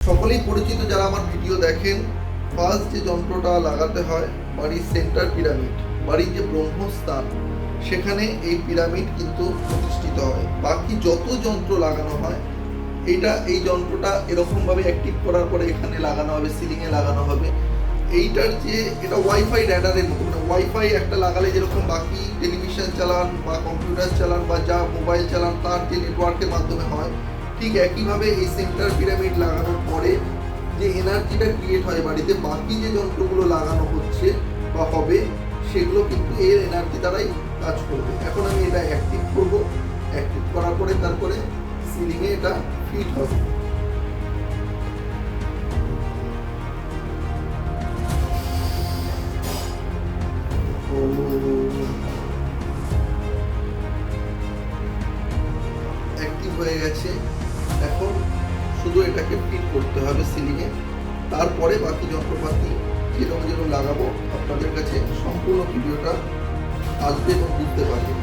সকলেই পরিচিত যারা আমার ভিডিও দেখেন, ফার্স্ট যে যন্ত্রটা লাগাতে হয় বাড়ির সেন্টার পিরামিড, বাড়ির যে ব্রহ্মস্থান সেখানে এই পিরামিড কিন্তু প্রতিষ্ঠিত হয়। বাকি যত যন্ত্র লাগানো হয় এই যন্ত্রটা এরকমভাবে অ্যাক্টিভ করার পরে এখানে লাগানো হবে, সিলিংয়ে লাগানো হবে। এইটার যে এটা ওয়াইফাই র্যাডারের মতো, মানে ওয়াইফাই একটা লাগালে যেরকম বাকি টেলিভিশন চালান বা কম্পিউটার চালান বা যা মোবাইল চালান তার যে নেটওয়ার্কের মাধ্যমে হয়, ঠিক একইভাবে এই সেন্টার পিরামিড লাগানোর পরে যে এনার্জিটা ক্রিয়েট হয় বাড়িতে, বাকি যে যন্ত্রগুলো লাগানো হচ্ছে বা হবে সেগুলো কিন্তু এর এনার্জি দ্বারাই কাজ করবে। এখন আমি এটা অ্যাক্টিভ করব, অ্যাক্টিভ করার পরে তারপরে সিলিংয়ে এটা ফিট হবে। অ্যাক্টিভ হয়ে গেছে। এখন শুধু এটাকে ফিট করতে হবে সিলিংয়ে, তারপরে বাকি যন্ত্রপাতি যেরকম যেরকম লাগাবো আপনাদের কাছে সম্পূর্ণ ভিডিওটা আসবে এবং বুঝতে পারবেন।